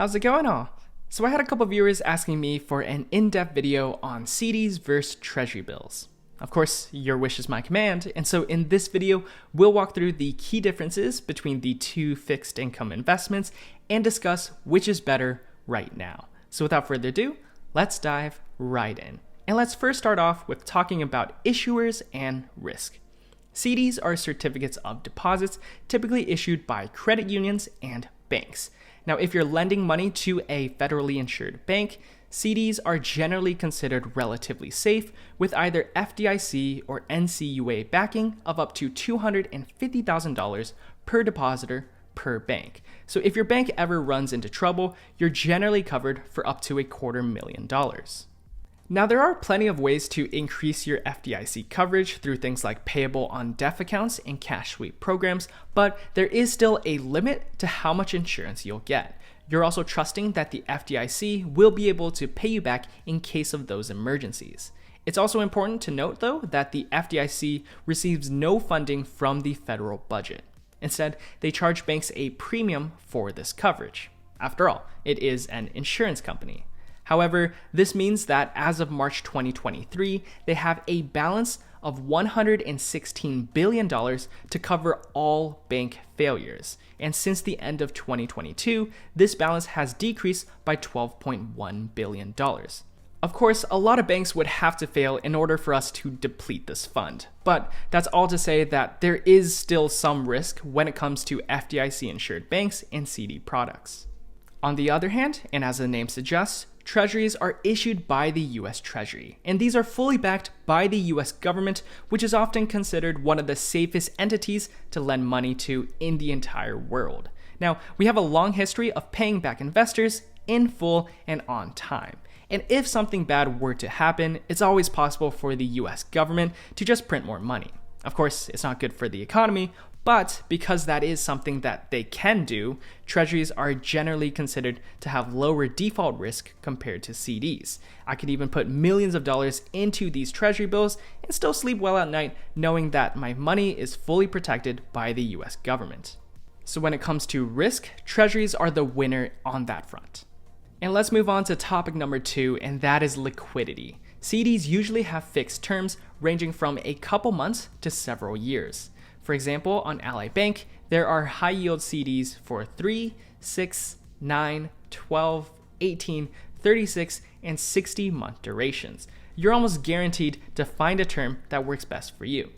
How's it going all? So I had a couple viewers asking me for an in-depth video on CDs versus Treasury bills. Of course, your wish is my command, and so in this video, we'll walk through the key differences between the two fixed income investments and discuss which is better right now. So without further ado, let's dive right in. And let's first start off with talking about issuers and risk. CDs are certificates of deposits typically issued by credit unions and banks. Now, if you're lending money to a federally insured bank, CDs are generally considered relatively safe with either FDIC or NCUA backing of up to $250,000 per depositor per bank. So if your bank ever runs into trouble, you're generally covered for up to $250,000. Now, there are plenty of ways to increase your FDIC coverage through things like payable on death accounts and cash sweep programs, but there is still a limit to how much insurance you'll get. You're also trusting that the FDIC will be able to pay you back in case of those emergencies. It's also important to note, though, that the FDIC receives no funding from the federal budget. Instead, they charge banks a premium for this coverage. After all, it is an insurance company. However, this means that as of March 2023, they have a balance of $116 billion to cover all bank failures. And since the end of 2022, this balance has decreased by $12.1 billion. Of course, a lot of banks would have to fail in order for us to deplete this fund. But that's all to say that there is still some risk when it comes to FDIC-insured banks and CD products. On the other hand, and as the name suggests, Treasuries are issued by the US Treasury, and these are fully backed by the US government, which is often considered one of the safest entities to lend money to in the entire world. Now, we have a long history of paying back investors in full and on time. And if something bad were to happen, it's always possible for the US government to just print more money. Of course, it's not good for the economy, but because that is something that they can do, treasuries are generally considered to have lower default risk compared to CDs. I could even put millions of dollars into these treasury bills and still sleep well at night knowing that my money is fully protected by the US government. So when it comes to risk, treasuries are the winner on that front. And let's move on to topic number 2, and that is liquidity. CDs usually have fixed terms ranging from a couple months to several years. For example, on Ally Bank, there are high-yield CDs for 3, 6, 9, 12, 18, 36, and 60-month durations. You're almost guaranteed to find a term that works best for you.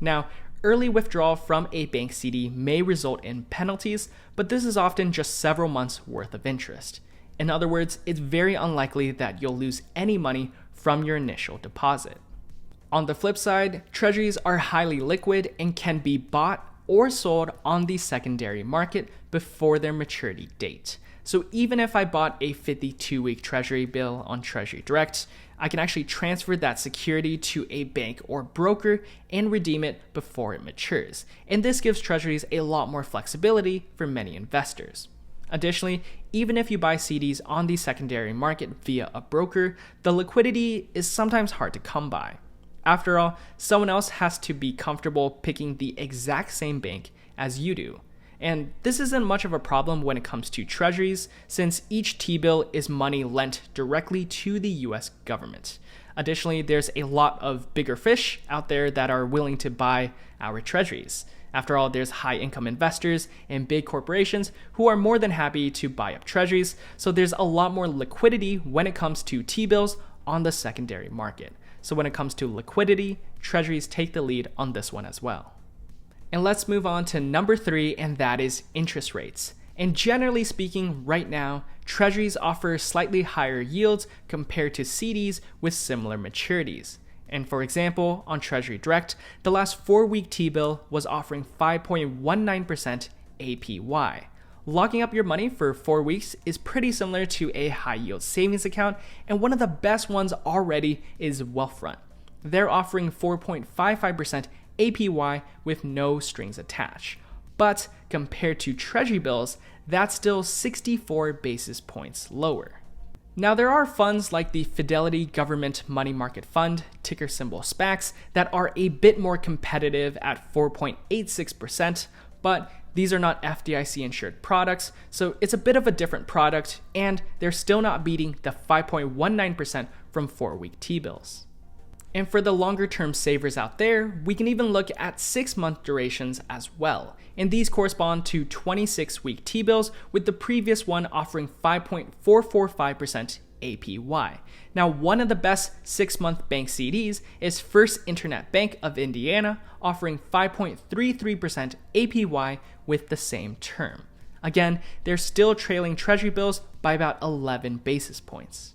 Now, early withdrawal from a bank CD may result in penalties, but this is often just several months' worth of interest. In other words, it's very unlikely that you'll lose any money from your initial deposit. On the flip side, treasuries are highly liquid and can be bought or sold on the secondary market before their maturity date. So even if I bought a 52-week treasury bill on Treasury Direct, I can actually transfer that security to a bank or broker and redeem it before it matures. And this gives treasuries a lot more flexibility for many investors. Additionally, even if you buy CDs on the secondary market via a broker, the liquidity is sometimes hard to come by. After all, someone else has to be comfortable picking the exact same bank as you do. And this isn't much of a problem when it comes to treasuries, since each T-bill is money lent directly to the US government. Additionally, there's a lot of bigger fish out there that are willing to buy our treasuries. After all, there's high-income investors and big corporations who are more than happy to buy up treasuries, so there's a lot more liquidity when it comes to T-bills on the secondary market. So when it comes to liquidity, treasuries take the lead on this one as well. And let's move on to number 3, and that is interest rates. And generally speaking, right now, treasuries offer slightly higher yields compared to CDs with similar maturities. And for example, on Treasury Direct, the last 4-week T-bill was offering 5.19% APY. Locking up your money for 4 weeks is pretty similar to a high-yield savings account, and one of the best ones already is Wealthfront. They're offering 4.55% APY with no strings attached. But compared to Treasury bills, that's still 64 basis points lower. Now, there are funds like the Fidelity Government Money Market Fund, ticker symbol SPACs, that are a bit more competitive at 4.86%, but these are not FDIC insured products, so it's a bit of a different product, and they're still not beating the 5.19% from 4-week T-bills. And for the longer term savers out there, we can even look at 6-month durations as well. And these correspond to 26-week T-bills, with the previous one offering 5.445% APY. Now, one of the best 6-month bank CDs is First Internet Bank of Indiana, offering 5.33% APY with the same term. Again, they're still trailing Treasury bills by about 11 basis points.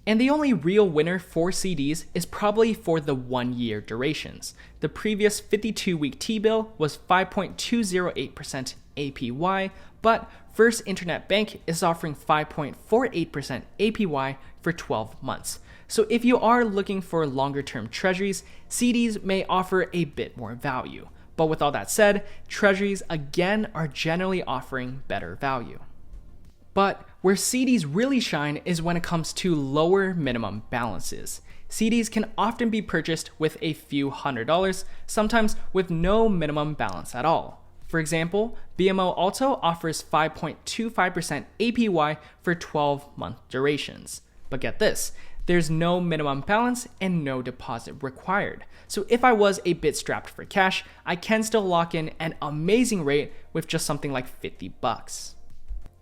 And the only real winner for CDs is probably for the 1-year durations. The previous 52-week T-bill was 5.208% APY, but First Internet Bank is offering 5.48% APY for 12 months. So if you are looking for longer-term treasuries, CDs may offer a bit more value. But with all that said, treasuries again are generally offering better value. But where CDs really shine is when it comes to lower minimum balances. CDs can often be purchased with a few $100s, sometimes with no minimum balance at all. For example, BMO Alto offers 5.25% APY for 12-month durations. But get this, there's no minimum balance and no deposit required. So if I was a bit strapped for cash, I can still lock in an amazing rate with just something like $50.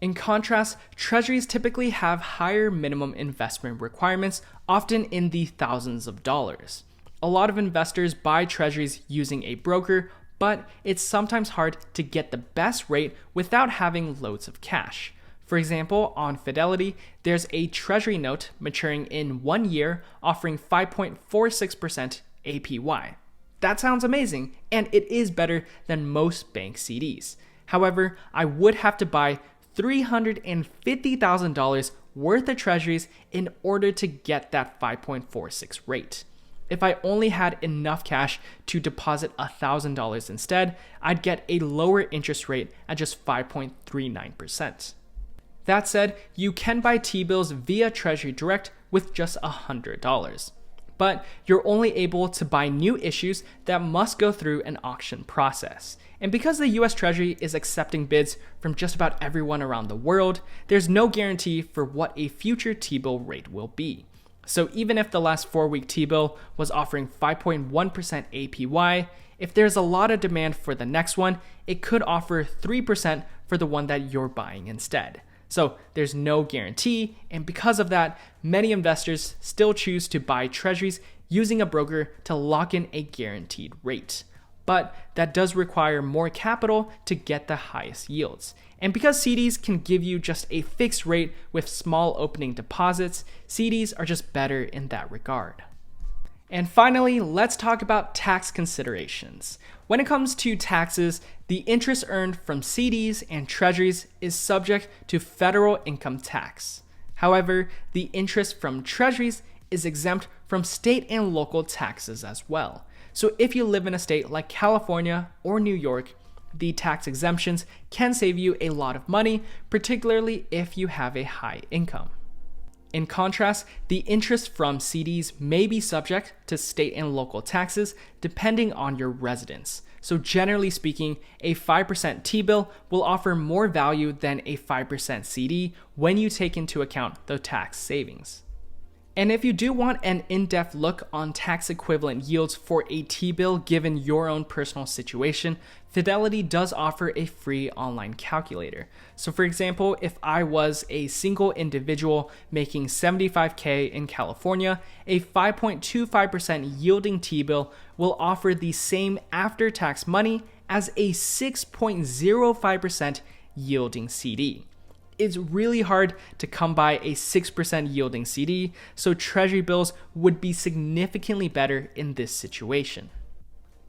In contrast, treasuries typically have higher minimum investment requirements, often in the thousands of dollars. A lot of investors buy treasuries using a broker, but it's sometimes hard to get the best rate without having loads of cash. For example, on Fidelity, there's a treasury note maturing in 1 year offering 5.46% APY. That sounds amazing, and it is better than most bank CDs. However, I would have to buy $350,000 worth of treasuries in order to get that 5.46 rate. If I only had enough cash to deposit $1,000 instead, I'd get a lower interest rate at just 5.39%. That said, you can buy T-bills via Treasury Direct with just $100. But you're only able to buy new issues that must go through an auction process. And because the US Treasury is accepting bids from just about everyone around the world, there's no guarantee for what a future T-bill rate will be. So even if the last 4-week T-bill was offering 5.1% APY, if there's a lot of demand for the next one, it could offer 3% for the one that you're buying instead. So there's no guarantee, and because of that, many investors still choose to buy treasuries using a broker to lock in a guaranteed rate. But that does require more capital to get the highest yields. And because CDs can give you just a fixed rate with small opening deposits, CDs are just better in that regard. And finally, let's talk about tax considerations. When it comes to taxes, the interest earned from CDs and treasuries is subject to federal income tax. However, the interest from treasuries is exempt from state and local taxes as well. So if you live in a state like California or New York, the tax exemptions can save you a lot of money, particularly if you have a high income. In contrast, the interest from CDs may be subject to state and local taxes depending on your residence. So generally speaking, a 5% T-bill will offer more value than a 5% CD when you take into account the tax savings. And if you do want an in-depth look on tax equivalent yields for a T-bill given your own personal situation, Fidelity does offer a free online calculator. So for example, if I was a single individual making $75K in California, a 5.25% yielding T-bill will offer the same after-tax money as a 6.05% yielding CD. It's really hard to come by a 6% yielding CD, so treasury bills would be significantly better in this situation.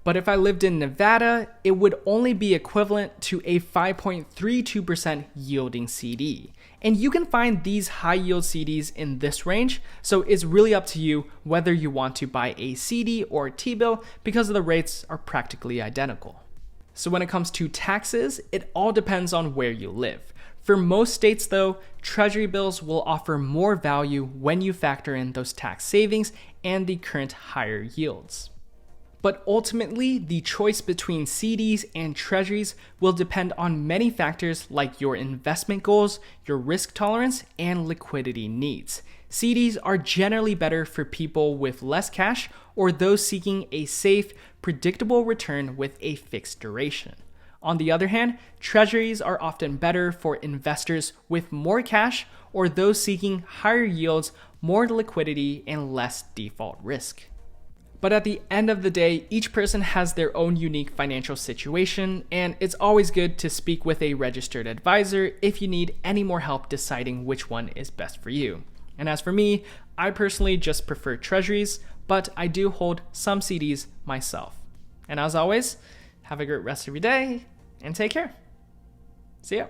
But if I lived in Nevada, it would only be equivalent to a 5.32% yielding CD. And you can find these high yield CDs in this range, so it's really up to you whether you want to buy a CD or a T-bill because the rates are practically identical. So when it comes to taxes, it all depends on where you live. For most states though, treasury bills will offer more value when you factor in those tax savings and the current higher yields. But ultimately, the choice between CDs and treasuries will depend on many factors like your investment goals, your risk tolerance, and liquidity needs. CDs are generally better for people with less cash or those seeking a safe, predictable return with a fixed duration. On the other hand, treasuries are often better for investors with more cash or those seeking higher yields, more liquidity, and less default risk. But at the end of the day, each person has their own unique financial situation, and it's always good to speak with a registered advisor if you need any more help deciding which one is best for you. And as for me, I personally just prefer treasuries, but I do hold some CDs myself. And as always, have a great rest of your day and take care. See ya.